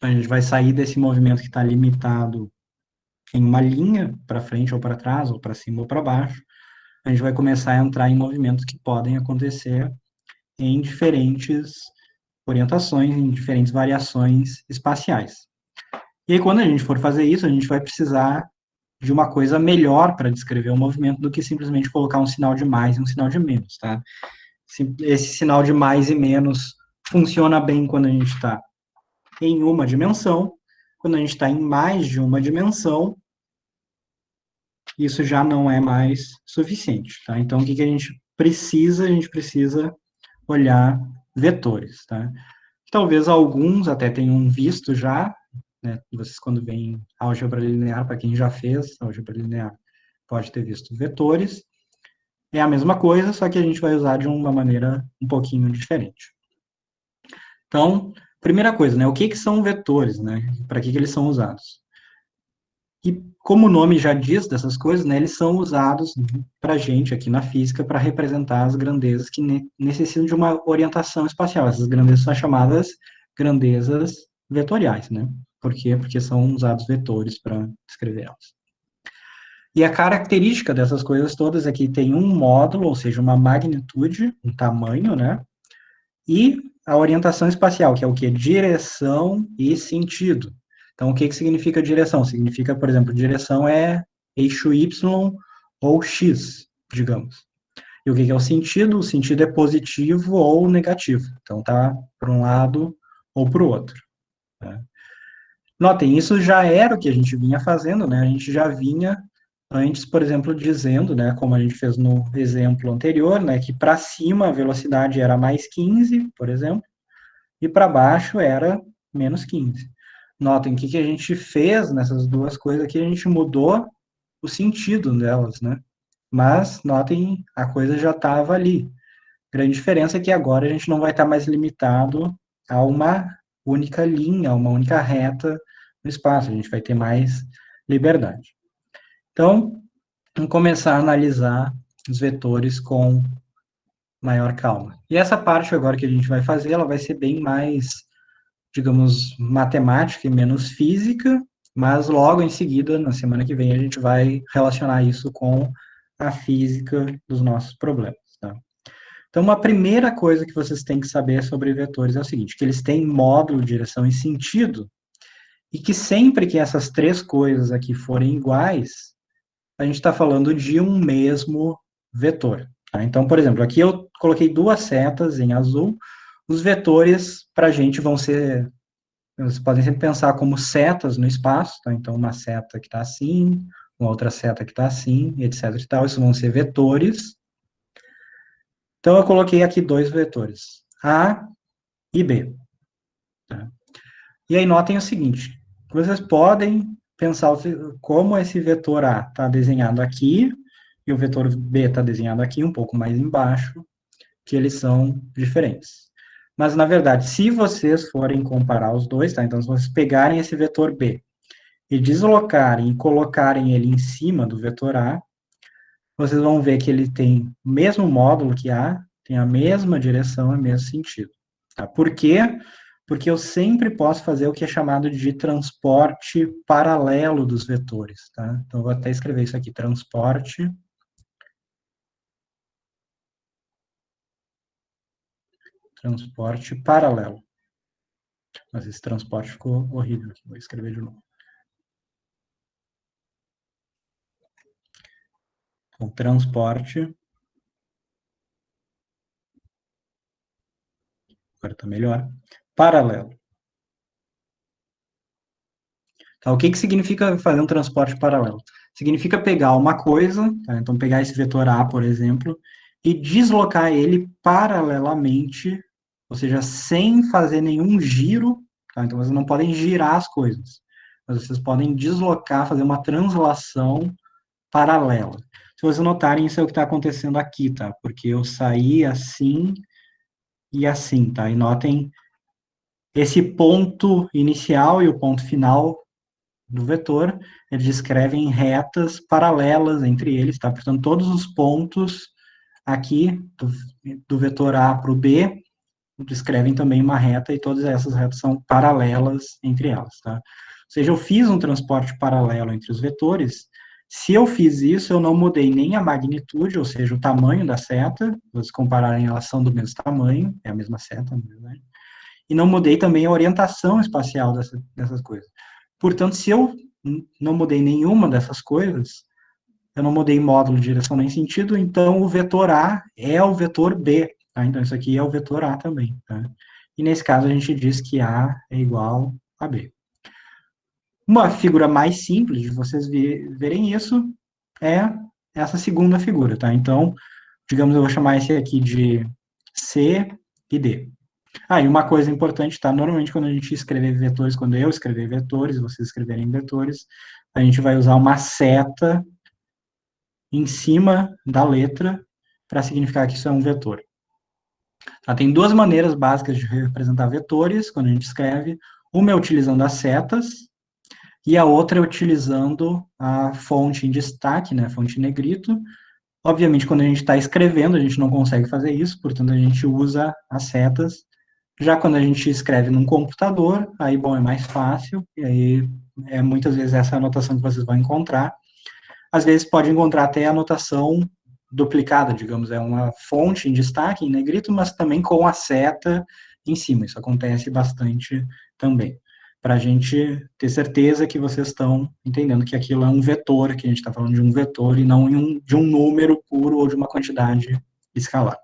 A gente vai sair desse movimento que está limitado em uma linha, para frente ou para trás, ou para cima ou para baixo. A gente vai começar a entrar em movimentos que podem acontecer em diferentes orientações, em diferentes variações espaciais. E aí, quando a gente for fazer isso, a gente vai precisar de uma coisa melhor para descrever o movimento do que simplesmente colocar um sinal de mais e um sinal de menos, tá? Esse sinal de mais e menos funciona bem quando a gente está em uma dimensão. Quando a gente está em mais de uma dimensão, isso já não é mais suficiente, tá? Então, o que, que a gente precisa? A gente precisa olhar vetores, tá? Talvez alguns até tenham visto já, né? Vocês quando veem álgebra linear, para quem já fez álgebra linear, pode ter visto vetores. É a mesma coisa, só que a gente vai usar de uma maneira um pouquinho diferente. Então, primeira coisa, né? O que, que são vetores, né? Para que, que eles são usados? E como o nome já diz dessas coisas, né, eles são usados para a gente aqui na física para representar as grandezas que necessitam de uma orientação espacial. Essas grandezas são chamadas grandezas vetoriais, né? Por quê? Porque são usados vetores para descrever elas. E a característica dessas coisas todas é que tem um módulo, ou seja, uma magnitude, um tamanho, né? E a orientação espacial, que é o que? Direção e sentido. Então, o que, que significa direção? Significa, por exemplo, direção é eixo Y ou X, digamos. E o que, que é o sentido? O sentido é positivo ou negativo. Então, tá para um lado ou para o outro. Né? Notem, isso já era o que a gente vinha fazendo, né? A gente já vinha antes, por exemplo, dizendo, né, como a gente fez no exemplo anterior, né, que para cima a velocidade era mais 15, por exemplo, e para baixo era menos 15. Notem que a gente fez nessas duas coisas aqui, a gente mudou o sentido delas, né? Mas, notem, a coisa já estava ali. A grande diferença é que agora a gente não vai estar mais limitado a uma única linha, a uma única reta no espaço, a gente vai ter mais liberdade. Então, vamos começar a analisar os vetores com maior calma. E essa parte agora que a gente vai fazer, ela vai ser bem mais, digamos, matemática e menos física, mas logo em seguida, na semana que vem, a gente vai relacionar isso com a física dos nossos problemas, tá? Então, uma primeira coisa que vocês têm que saber sobre vetores é o seguinte, que eles têm módulo, direção e sentido, e que sempre que essas três coisas aqui forem iguais, a gente está falando de um mesmo vetor. Tá? Então, por exemplo, aqui eu coloquei duas setas em azul, os vetores para a gente vão ser, vocês podem sempre pensar como setas no espaço, tá? Então uma seta que está assim, uma outra seta que está assim, etc e tal, isso vão ser vetores. Então eu coloquei aqui dois vetores, A e B. Tá? E aí notem o seguinte, vocês podem pensar como esse vetor A está desenhado aqui, e o vetor B está desenhado aqui, um pouco mais embaixo, que eles são diferentes. Mas, na verdade, se vocês forem comparar os dois, tá? Então, se vocês pegarem esse vetor B e deslocarem e colocarem ele em cima do vetor A, vocês vão ver que ele tem o mesmo módulo que A, tem a mesma direção e o mesmo sentido. Tá? Por quê? Porque eu sempre posso fazer o que é chamado de transporte paralelo dos vetores. Tá? Então, eu vou até escrever isso aqui, transporte paralelo. Mas esse transporte ficou horrível aqui, vou escrever de novo. Então, transporte, agora está melhor, paralelo. Tá, o que, que significa fazer um transporte paralelo? Significa pegar uma coisa, tá? Então pegar esse vetor A, por exemplo, e deslocar ele paralelamente, ou seja, sem fazer nenhum giro, tá? Então vocês não podem girar as coisas, mas vocês podem deslocar, fazer uma translação paralela. Se vocês notarem, isso é o que está acontecendo aqui, tá? Porque eu saí assim e assim, tá? E notem esse ponto inicial e o ponto final do vetor, eles descrevem retas paralelas entre eles, tá? Portanto, todos os pontos aqui do vetor A para o B descrevem também uma reta e todas essas retas são paralelas entre elas, tá? Ou seja, eu fiz um transporte paralelo entre os vetores. Se eu fiz isso, eu não mudei nem a magnitude, ou seja, o tamanho da seta, vocês compararem, elas são do mesmo tamanho, é a mesma seta, na verdade, e não mudei também a orientação espacial dessas coisas. Portanto, se eu não mudei nenhuma dessas coisas, eu não mudei módulo, direção nem sentido, então o vetor A é o vetor B, tá? Então isso aqui é o vetor A também, tá? E nesse caso a gente diz que A é igual a B. Uma figura mais simples de vocês verem isso é essa segunda figura, tá? Então, digamos, eu vou chamar esse aqui de C e D. Ah, e uma coisa importante, tá? Normalmente quando a gente escrever vetores, quando eu escrever vetores, vocês escreverem vetores, a gente vai usar uma seta em cima da letra para significar que isso é um vetor. Tá? Tem duas maneiras básicas de representar vetores quando a gente escreve. Uma é utilizando as setas e a outra é utilizando a fonte em destaque, né, a fonte em negrito. Obviamente, quando a gente está escrevendo, a gente não consegue fazer isso, portanto, a gente usa as setas. Já quando a gente escreve num computador, aí, bom, é mais fácil, e aí muitas vezes essa é a anotação que vocês vão encontrar. Às vezes pode encontrar até anotação duplicada, digamos, é uma fonte em destaque, em negrito, mas também com a seta em cima. Isso acontece bastante também. Para a gente ter certeza que vocês estão entendendo que aquilo é um vetor, que a gente está falando de um vetor e não de um número puro ou de uma quantidade escalar.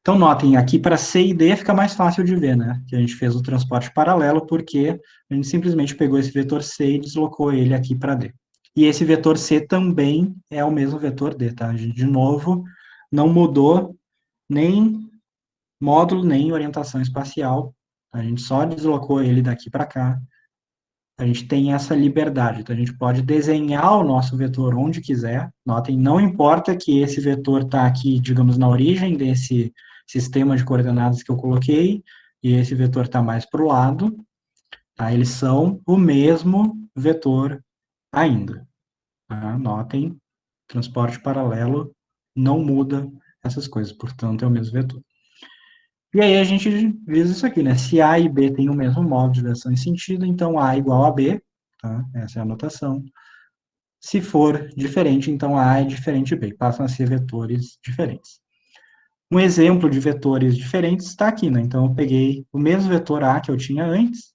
Então, notem, aqui para C e D fica mais fácil de ver, né? Que a gente fez o transporte paralelo, porque a gente simplesmente pegou esse vetor C e deslocou ele aqui para D. E esse vetor C também é o mesmo vetor D, tá? A gente, de novo, não mudou nem módulo, nem orientação espacial. A gente só deslocou ele daqui para cá. A gente tem essa liberdade. Então, a gente pode desenhar o nosso vetor onde quiser. Notem, não importa que esse vetor está aqui, digamos, na origem desse sistema de coordenadas que eu coloquei, e esse vetor está mais para o lado, tá? Eles são o mesmo vetor ainda. Tá? Notem, transporte paralelo não muda essas coisas, portanto, é o mesmo vetor. E aí a gente diz isso aqui, né? Se A e B têm o mesmo modo de direção e sentido, então A é igual a B, tá? Essa é a notação. Se for diferente, então A é diferente de B, passam a ser vetores diferentes. Um exemplo de vetores diferentes está aqui, né? Então eu peguei o mesmo vetor A que eu tinha antes,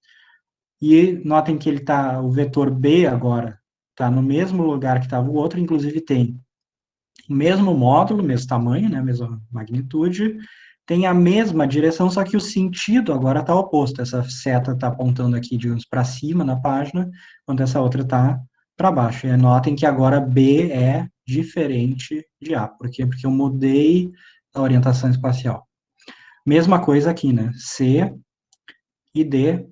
e notem que ele tá, o vetor B agora está no mesmo lugar que estava o outro, inclusive tem o mesmo módulo, mesmo tamanho, né, mesma magnitude, tem a mesma direção, só que o sentido agora está oposto. Essa seta está apontando aqui, digamos, para cima na página, enquanto essa outra está para baixo. E notem que agora B é diferente de A. Por quê? Porque eu mudei a orientação espacial. Mesma coisa aqui, né? C e D.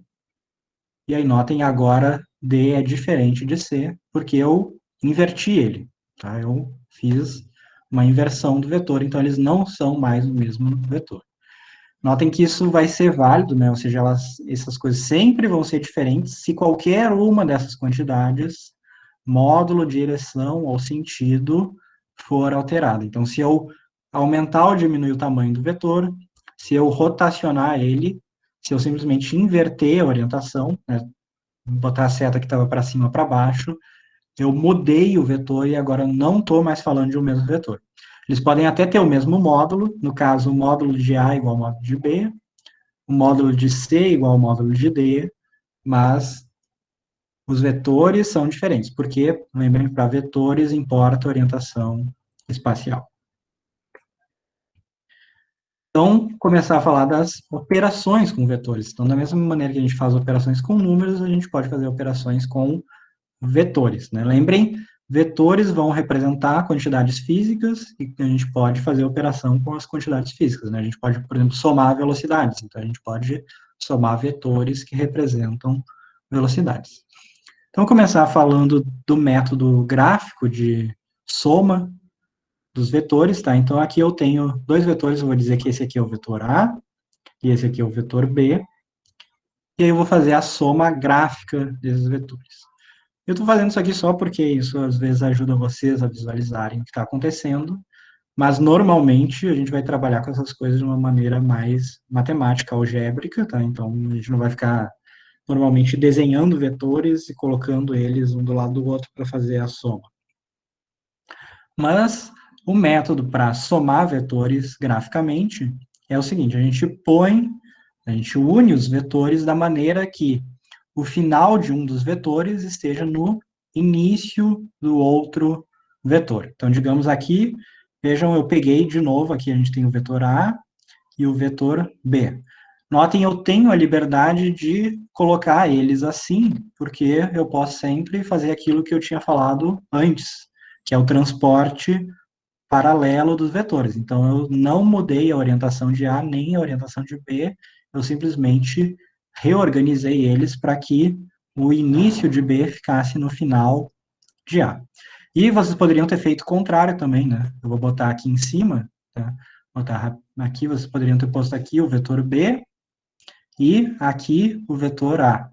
E aí notem agora D é diferente de C, porque eu inverti ele. Tá? Eu fiz uma inversão do vetor, então eles não são mais o mesmo vetor. Notem que isso vai ser válido, né? Ou seja, essas coisas sempre vão ser diferentes se qualquer uma dessas quantidades, módulo, direção ou sentido, for alterada. Então, se eu aumentar ou diminuir o tamanho do vetor, se eu rotacionar ele, se eu simplesmente inverter a orientação, né? Botar a seta que estava para cima para baixo, eu mudei o vetor e agora não estou mais falando de um mesmo vetor. Eles podem até ter o mesmo módulo, no caso, o módulo de A igual ao módulo de B, o módulo de C igual ao módulo de D, mas os vetores são diferentes, porque, lembrem, para vetores importa orientação espacial. Então, começar a falar das operações com vetores. Então, da mesma maneira que a gente faz operações com números, a gente pode fazer operações com vetores, né? Lembrem, vetores vão representar quantidades físicas e a gente pode fazer operação com as quantidades físicas, né? A gente pode, por exemplo, somar velocidades. Então, a gente pode somar vetores que representam velocidades. Então, vou começar falando do método gráfico de soma dos vetores, tá? Então, aqui eu tenho dois vetores, eu vou dizer que esse aqui é o vetor A e esse aqui é o vetor B, e aí eu vou fazer a soma gráfica desses vetores. Eu estou fazendo isso aqui só porque isso às vezes ajuda vocês a visualizarem o que está acontecendo, Mas, normalmente, a gente vai trabalhar com essas coisas de uma maneira mais matemática, algébrica, tá? Então, a gente não vai ficar, normalmente, desenhando vetores e colocando eles um do lado do outro para fazer a soma. Mas, o método para somar vetores graficamente é o seguinte, a gente une os vetores da maneira que o final de um dos vetores esteja no início do outro vetor. Então, digamos aqui, vejam, eu peguei de novo, aqui a gente tem o vetor A e o vetor B. Notem, eu tenho a liberdade de colocar eles assim, porque eu posso sempre fazer aquilo que eu tinha falado antes, que é o transporte paralelo dos vetores. Então, eu não mudei a orientação de A nem a orientação de B, eu simplesmente reorganizei eles para que o início de B ficasse no final de A. E vocês poderiam ter feito o contrário também, né? Eu vou botar aqui em cima, tá? Botar aqui, vocês poderiam ter posto aqui o vetor B e aqui o vetor A.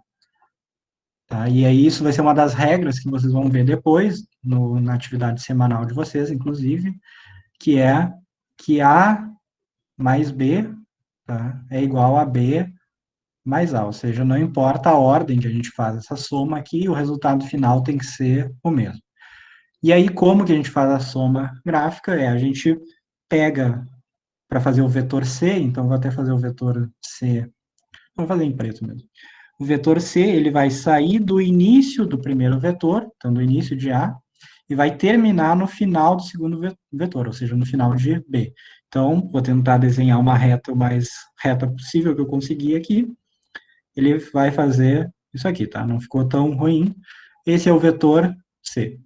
Tá? E aí isso vai ser uma das regras que vocês vão ver depois, na atividade semanal de vocês, inclusive, que é que A mais B, tá, é igual a B mais A, ou seja, não importa a ordem que a gente faz essa soma aqui, o resultado final tem que ser o mesmo. E aí, como que a gente faz a soma gráfica? A gente pega, para fazer o vetor C, então vou até fazer o vetor C, vou fazer em preto mesmo. O vetor C, ele vai sair do início do primeiro vetor, então do início de A, e vai terminar no final do segundo vetor, ou seja, no final de B. Então, vou tentar desenhar uma reta o mais reta possível que eu conseguir aqui. Ele vai fazer isso aqui, tá? Não ficou tão ruim. Esse é o vetor C.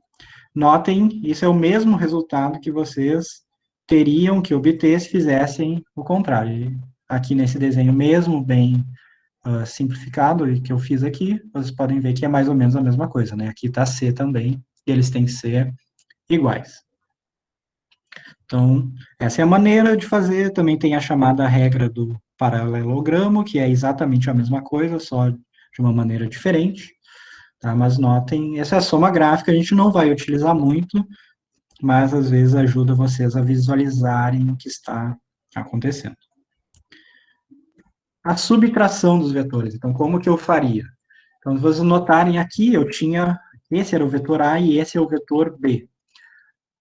Notem, isso é o mesmo resultado que vocês teriam que obter se fizessem o contrário. Aqui nesse desenho mesmo, bem simplificado que eu fiz aqui, vocês podem ver que é mais ou menos a mesma coisa, né? Aqui está C também, e eles têm que ser iguais. Então, essa é a maneira de fazer. Também tem a chamada regra do paralelogramo, que é exatamente a mesma coisa, só de uma maneira diferente. Tá? Mas notem, essa é a soma gráfica, a gente não vai utilizar muito, mas às vezes ajuda vocês a visualizarem o que está acontecendo. A subtração dos vetores. Então, como que eu faria? Então, se vocês notarem aqui, eu tinha, esse era o vetor A e esse é o vetor B.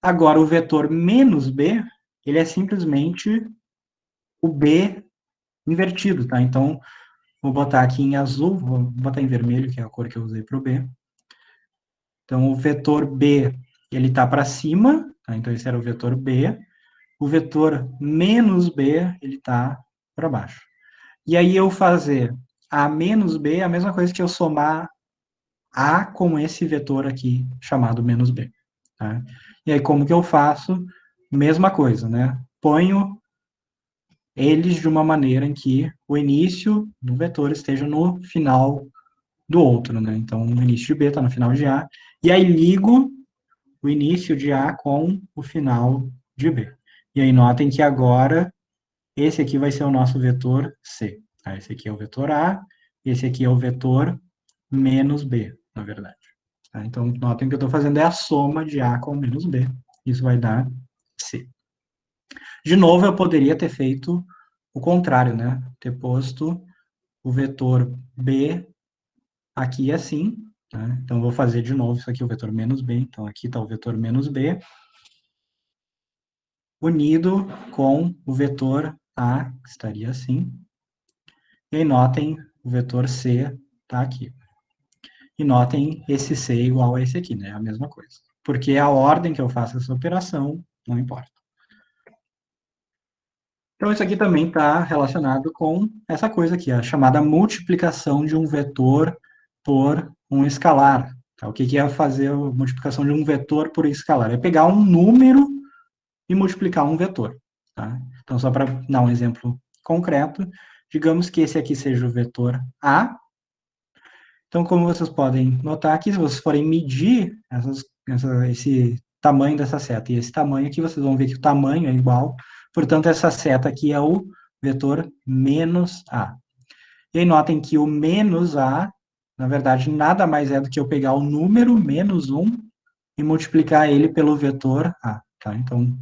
Agora, o vetor menos B, ele é simplesmente o B invertido, tá? Então, vou botar aqui em azul, vou botar em vermelho, que é a cor que eu usei para o B. Então, o vetor B, ele está para cima, tá? Então, esse era o vetor B. O vetor menos B, ele está para baixo. E aí, eu fazer A menos B é a mesma coisa que eu somar A com esse vetor aqui, chamado menos B. Tá? E aí, como que eu faço? Mesma coisa, né? Ponho eles de uma maneira em que o início do vetor esteja no final do outro, né? Então, o início de B está no final de A, e aí ligo o início de A com o final de B. E aí, notem que agora, esse aqui vai ser o nosso vetor C. Tá? Esse aqui é o vetor A, esse aqui é o vetor menos B, na verdade. Tá? Então, notem que eu estou fazendo é a soma de A com menos B. Isso vai dar C. De novo, eu poderia ter feito o contrário, né? Ter posto o vetor B aqui assim. Né? Então, vou fazer de novo isso aqui, o vetor menos B. Então, aqui está o vetor menos B unido com o vetor A, que estaria assim. E aí, notem, o vetor C está aqui. E notem esse C igual a esse aqui, né? A mesma coisa. Porque a ordem que eu faço essa operação não importa. Então, isso aqui também está relacionado com essa coisa aqui, a chamada multiplicação de um vetor por um escalar. Tá? O que é fazer a multiplicação de um vetor por um escalar? É pegar um número e multiplicar um vetor. Tá? Então, só para dar um exemplo concreto, digamos que esse aqui seja o vetor A. Então, como vocês podem notar aqui, se vocês forem medir esse tamanho dessa seta e esse tamanho aqui, vocês vão ver que o tamanho é igual. Portanto, essa seta aqui é o vetor menos A. E aí, notem que o menos A, na verdade, nada mais é do que eu pegar o número menos 1 e multiplicar ele pelo vetor A. Tá? Então,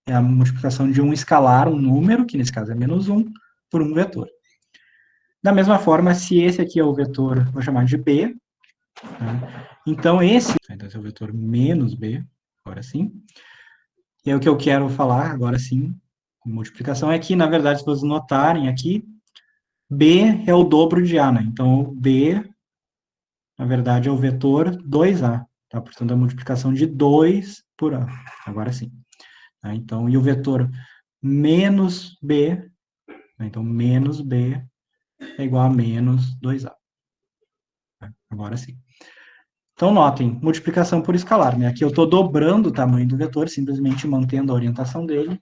é a multiplicação de um escalar, um número, que nesse caso é menos 1, por um vetor. Da mesma forma, se esse aqui é o vetor, vou chamar de B, tá? Então então esse é o vetor menos B, agora sim. E aí o que eu quero falar, agora sim, com multiplicação, é que, na verdade, se vocês notarem aqui, B é o dobro de A, né? Então, B, na verdade, é o vetor 2A, tá? Portanto, a multiplicação de 2 por A, agora sim. Tá? Então, e o vetor menos B, né? Então, menos B é igual a menos 2A. Tá? Agora sim. Então, notem, multiplicação por escalar, né? Aqui eu estou dobrando o tamanho do vetor, simplesmente mantendo a orientação dele.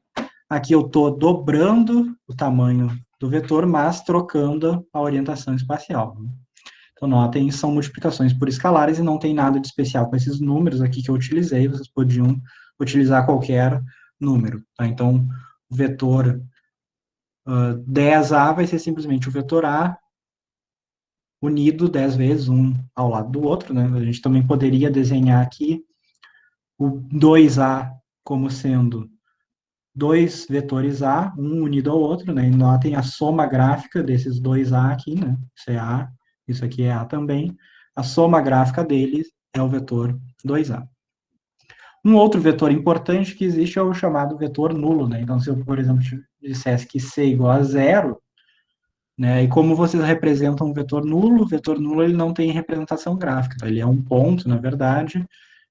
Aqui eu estou dobrando o tamanho do vetor, mas trocando a orientação espacial. Né? Então, notem, são multiplicações por escalares e não tem nada de especial com esses números aqui que eu utilizei, vocês podiam utilizar qualquer número. Tá? Então, o vetor 10A vai ser simplesmente o vetor A unido 10 vezes, um ao lado do outro. Né? A gente também poderia desenhar aqui o 2A como sendo dois vetores A, um unido ao outro, né? E notem a soma gráfica desses dois A aqui, né? Isso é A, isso aqui é A também. A soma gráfica deles é o vetor 2A. Um outro vetor importante que existe é o chamado vetor nulo, né? Então, se eu, por exemplo, dissesse que C é igual a zero, né? E como vocês representam o vetor nulo ele não tem representação gráfica, tá? Ele é um ponto, na verdade,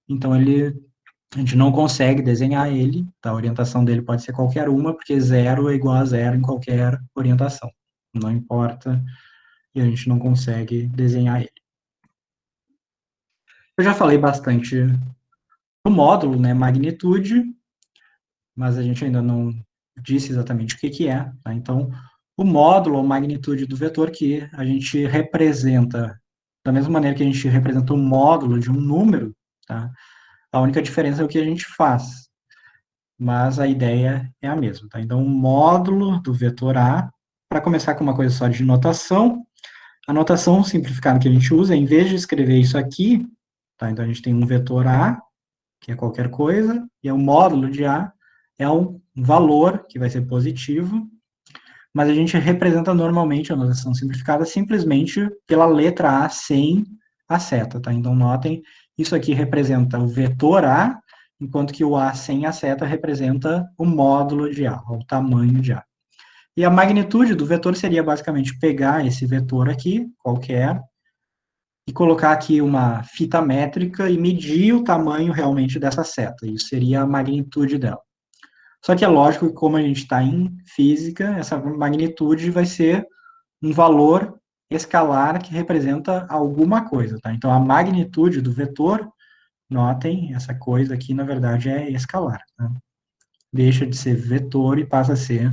então a gente não consegue desenhar ele, tá? A orientação dele pode ser qualquer uma, porque zero é igual a zero em qualquer orientação. Não importa, e a gente não consegue desenhar ele. Eu já falei bastante do módulo, né, magnitude, mas a gente ainda não disse exatamente o que que é, tá? Então, o módulo, ou magnitude do vetor que a gente representa, da mesma maneira que a gente representa o módulo de um número, tá? A única diferença é o que a gente faz. Mas a ideia é a mesma, tá? Então, o módulo do vetor A, para começar com uma coisa só de notação, a notação simplificada que a gente usa, em vez de escrever isso aqui, tá? Então, a gente tem um vetor A, que é qualquer coisa, e é o módulo de A, é um valor, que vai ser positivo, mas a gente representa normalmente a notação simplificada simplesmente pela letra A sem a seta, tá? Então, notem, isso aqui representa o vetor A, enquanto que o A sem a seta representa o módulo de A, o tamanho de A. E a magnitude do vetor seria basicamente pegar esse vetor aqui, qualquer, e colocar aqui uma fita métrica e medir o tamanho realmente dessa seta. Isso seria a magnitude dela. Só que é lógico que, como a gente está em física, essa magnitude vai ser um valor escalar que representa alguma coisa, tá? Então, a magnitude do vetor, notem, essa coisa aqui, na verdade, é escalar, tá? Deixa de ser vetor e passa a ser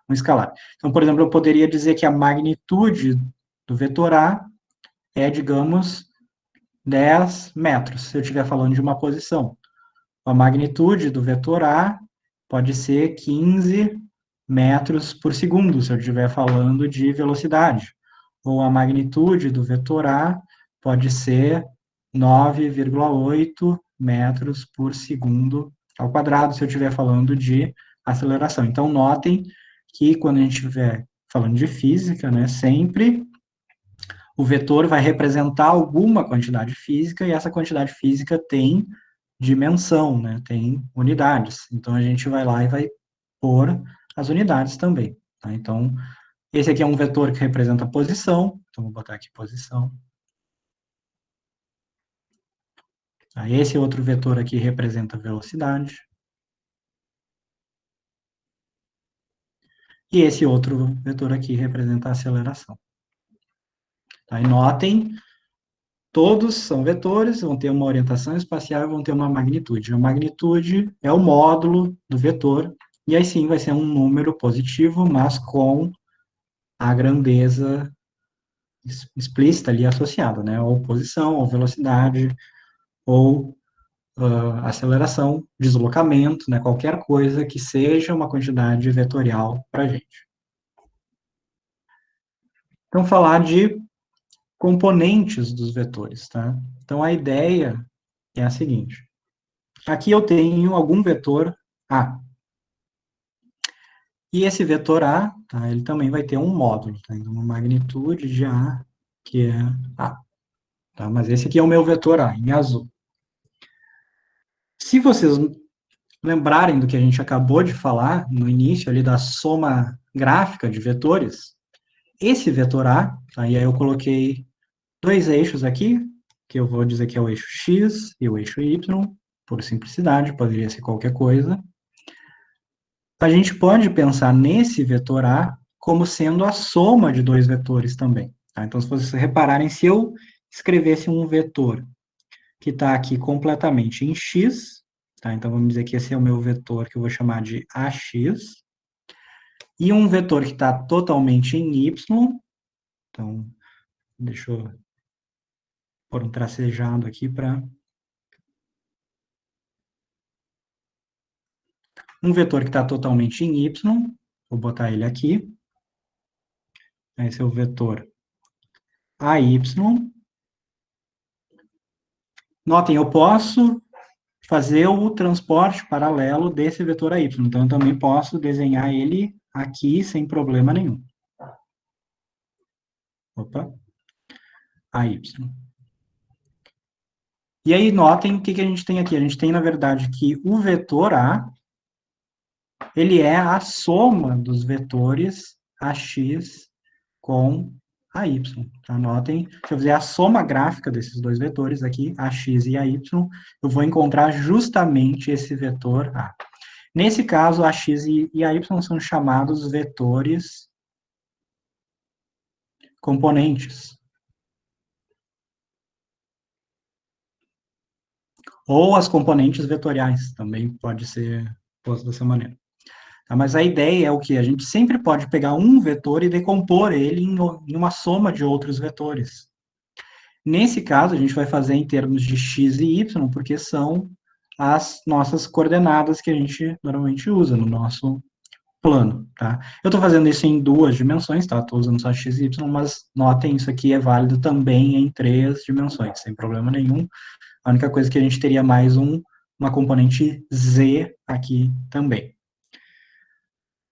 um escalar. Então, por exemplo, eu poderia dizer que a magnitude do vetor A é, digamos, 10 metros, se eu estiver falando de uma posição. A magnitude do vetor A pode ser 15 metros por segundo, se eu estiver falando de velocidade. Ou a magnitude do vetor A pode ser 9,8 metros por segundo ao quadrado, se eu estiver falando de aceleração. Então, notem que quando a gente estiver falando de física, né, sempre o vetor vai representar alguma quantidade física, e essa quantidade física tem dimensão, né, tem unidades. Então, a gente vai lá e vai pôr as unidades também. Tá? Então, esse aqui é um vetor que representa a posição, então vou botar aqui posição. Tá? Esse outro vetor aqui representa a velocidade. E esse outro vetor aqui representa a aceleração. Tá? E notem, todos são vetores, vão ter uma orientação espacial e vão ter uma magnitude. A magnitude é o módulo do vetor, e aí sim vai ser um número positivo, mas com a grandeza explícita ali associada, né? Ou posição, ou velocidade, ou aceleração, deslocamento, né? Qualquer coisa que seja uma quantidade vetorial para a gente. Então, falar de componentes dos vetores, tá? Então, a ideia é a seguinte. Aqui eu tenho algum vetor A. E esse vetor A, tá, ele também vai ter um módulo, tá? Então, uma magnitude de A, que é A. Tá? Mas esse aqui é o meu vetor A, em azul. Se vocês lembrarem do que a gente acabou de falar no início ali da soma gráfica de vetores, esse vetor A, tá, e aí eu coloquei dois eixos aqui, que eu vou dizer que é o eixo X e o eixo Y, por simplicidade, poderia ser qualquer coisa. A gente pode pensar nesse vetor A como sendo a soma de dois vetores também. Tá? Então, se vocês repararem, se eu escrevesse um vetor que está aqui completamente em x, tá? Então vamos dizer que esse é o meu vetor que eu vou chamar de AX, e um vetor que está totalmente em y, então deixa eu pôr um tracejado aqui para... Um vetor que está totalmente em y, vou botar ele aqui, esse é o vetor AY. Notem, eu posso fazer o transporte paralelo desse vetor AY, então eu também posso desenhar ele aqui sem problema nenhum. Opa, AY. E aí, notem o que a gente tem aqui. A gente tem, na verdade, que o vetor A, ele é a soma dos vetores AX com AY. Tá? Notem, se eu fizer a soma gráfica desses dois vetores aqui, AX e AY, eu vou encontrar justamente esse vetor A. Nesse caso, AX e AY são chamados vetores componentes. Ou as componentes vetoriais, também pode ser posto dessa maneira. Tá? Mas a ideia é o que? A gente sempre pode pegar um vetor e decompor ele em uma soma de outros vetores. Nesse caso, a gente vai fazer em termos de x e y, porque são as nossas coordenadas que a gente normalmente usa no nosso plano, tá? Eu estou fazendo isso em duas dimensões, tá? Estou usando só x e y, mas notem, isso aqui é válido também em três dimensões, sem problema nenhum. A única coisa que a gente teria mais uma componente z aqui também.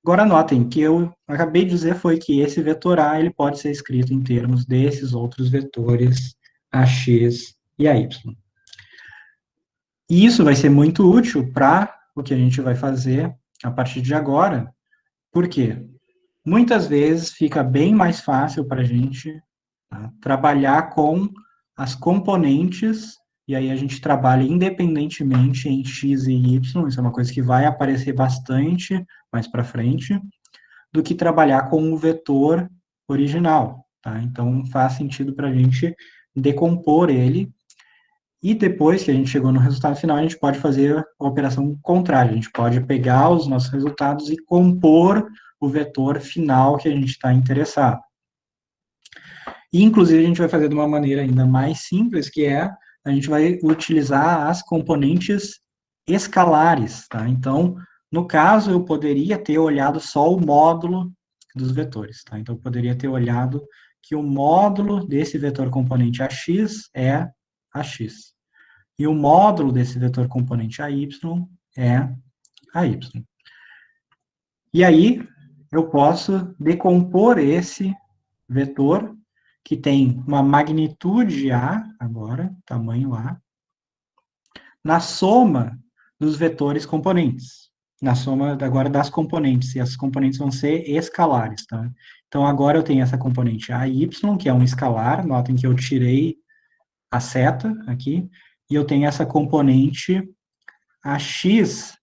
Agora notem que eu acabei de dizer foi que esse vetor A ele pode ser escrito em termos desses outros vetores AX e AY. E isso vai ser muito útil para o que a gente vai fazer a partir de agora, porque muitas vezes fica bem mais fácil para a gente, tá, trabalhar com as componentes, e aí a gente trabalha independentemente em x e y, isso é uma coisa que vai aparecer bastante mais para frente, do que trabalhar com o vetor original, tá? Então, faz sentido para a gente decompor ele, e depois que a gente chegou no resultado final, a gente pode fazer a operação contrária, a gente pode pegar os nossos resultados e compor o vetor final que a gente está interessado. E, inclusive, a gente vai fazer de uma maneira ainda mais simples, que é, a gente vai utilizar as componentes escalares, tá? Então, no caso, eu poderia ter olhado só o módulo dos vetores, tá? Então, eu poderia ter olhado que o módulo desse vetor componente AX é AX. E o módulo desse vetor componente AY é AY. E aí, eu posso decompor esse vetor, que tem uma magnitude A, agora, tamanho A, na soma dos vetores componentes. Na soma agora das componentes, e as componentes vão ser escalares, tá? Então, agora eu tenho essa componente AY, que é um escalar, notem que eu tirei a seta aqui, e eu tenho essa componente AX,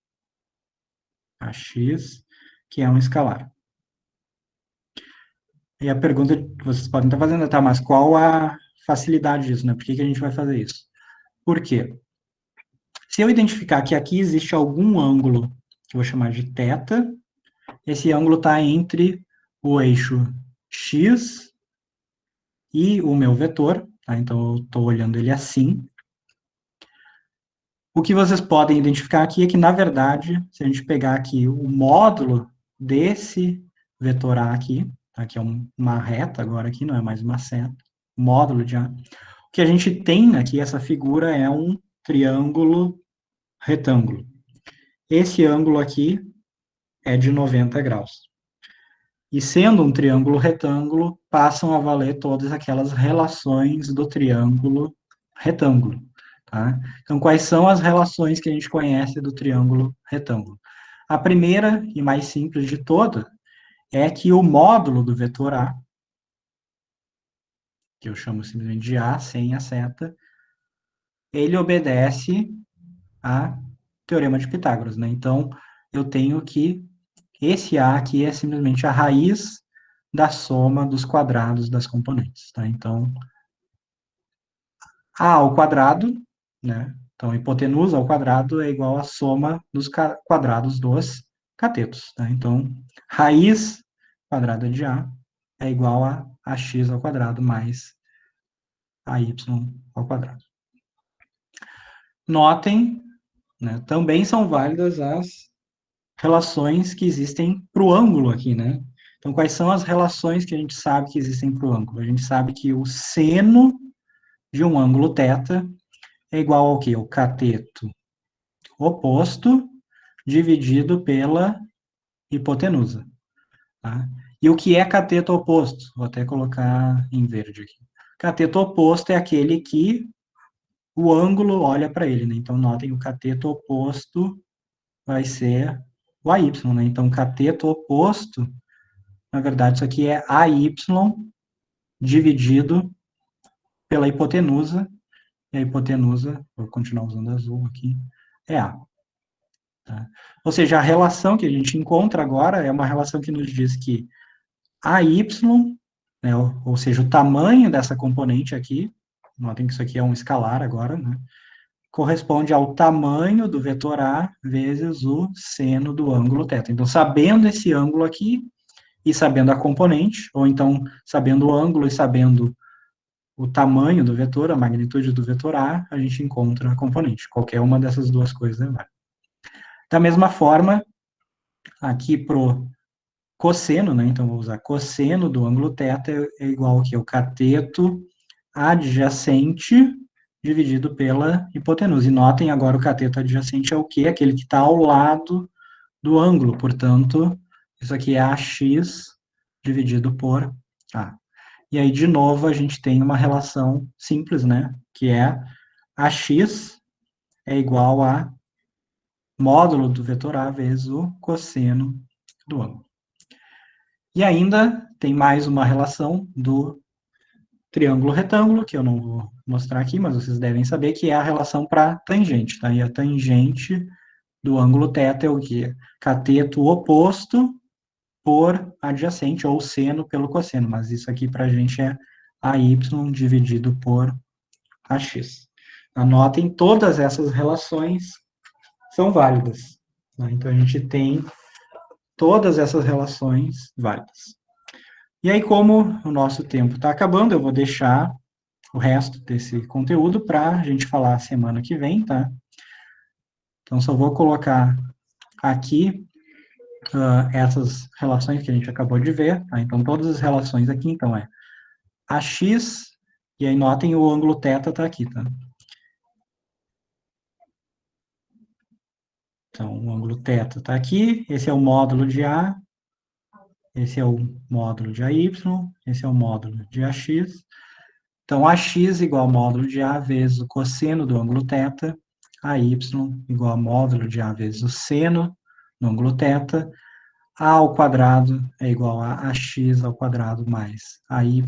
que é um escalar. E a pergunta que vocês podem estar fazendo é, tá, mas qual a facilidade disso, né? Por que a gente vai fazer isso? Por quê? Se eu identificar que aqui existe algum ângulo, que eu vou chamar de θ, esse ângulo está entre o eixo x e o meu vetor, tá? Então eu estou olhando ele assim. O que vocês podem identificar aqui é que, na verdade, se a gente pegar aqui o módulo desse vetor A aqui, tá? Que é uma reta agora aqui, não é mais uma seta, módulo de A. O que a gente tem aqui, essa figura, é um triângulo retângulo. Esse ângulo aqui é de 90 graus. E sendo um triângulo retângulo, passam a valer todas aquelas relações do triângulo retângulo. Tá? Então, quais são as relações que a gente conhece do triângulo retângulo? A primeira e mais simples de todas é que o módulo do vetor A, que eu chamo simplesmente de A sem a seta, ele obedece a Teorema de Pitágoras, né? Então, eu tenho que esse A aqui é simplesmente a raiz da soma dos quadrados das componentes, tá? Então, A ao quadrado, né? Então, a hipotenusa ao quadrado é igual à soma dos quadrados dos catetos, tá? Então, raiz quadrada de A é igual a ax ao quadrado mais AY ao quadrado. Notem, né, também são válidas as relações que existem para o ângulo aqui, né? Então, quais são as relações que a gente sabe que existem para o ângulo? A gente sabe que o seno de um ângulo θ é igual ao quê? O cateto oposto dividido pela hipotenusa. Tá? E o que é cateto oposto? Vou até colocar em verde aqui. Cateto oposto é aquele que o ângulo olha para ele, né? Então, notem, o cateto oposto vai ser o AY, né? Então, cateto oposto, na verdade, isso aqui é AY dividido pela hipotenusa, e a hipotenusa, vou continuar usando azul aqui, é A. Tá? Ou seja, a relação que a gente encontra agora é uma relação que nos diz que AY, né, ou seja, o tamanho dessa componente aqui, notem que isso aqui é um escalar agora, né, corresponde ao tamanho do vetor A vezes o seno do ângulo θ. Então, sabendo esse ângulo aqui, e sabendo a componente, ou então sabendo o ângulo e sabendo o tamanho do vetor, a magnitude do vetor A, a gente encontra a componente. Qualquer uma dessas duas coisas é válida. Da mesma forma, aqui pro cosseno, né? Então, vou usar cosseno do ângulo θ é igual aqui ao cateto adjacente dividido pela hipotenusa. E notem agora o cateto adjacente é o quê? Aquele que está ao lado do ângulo. Portanto, isso aqui é AX dividido por A. E aí, de novo, a gente tem uma relação simples, né? Que é AX é igual a módulo do vetor A vezes o cosseno do ângulo. E ainda tem mais uma relação do triângulo retângulo, que eu não vou mostrar aqui, mas vocês devem saber, que é a relação para tangente, tá? E a tangente do ângulo θ é o quê? Cateto oposto por adjacente, ou seno pelo cosseno, mas isso aqui para a gente é AY dividido por AX. Anotem, todas essas relações são válidas. Né? Então, a gente tem todas essas relações válidas. E aí, como o nosso tempo está acabando, eu vou deixar o resto desse conteúdo para a gente falar semana que vem, tá? Então, só vou colocar aqui essas relações que a gente acabou de ver, tá? Então, todas as relações aqui, então, é AX, e aí notem o ângulo θ está aqui, tá? Então, o ângulo θ está aqui, esse é o módulo de A, esse é o módulo de AY, esse é o módulo de AX. Então, AX igual ao módulo de A vezes o cosseno do ângulo θ, AY igual ao módulo de A vezes o seno do ângulo θ, A ao quadrado é igual a AX ao quadrado mais AY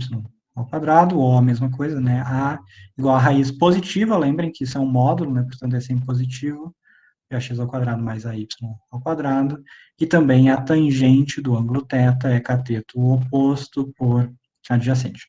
ao quadrado, ou a mesma coisa, né? A igual a raiz positiva, lembrem que isso é um módulo, né? Portanto, é sempre positivo, é ax ao quadrado mais AY ao quadrado, e também a tangente do ângulo θ é cateto oposto por adjacente.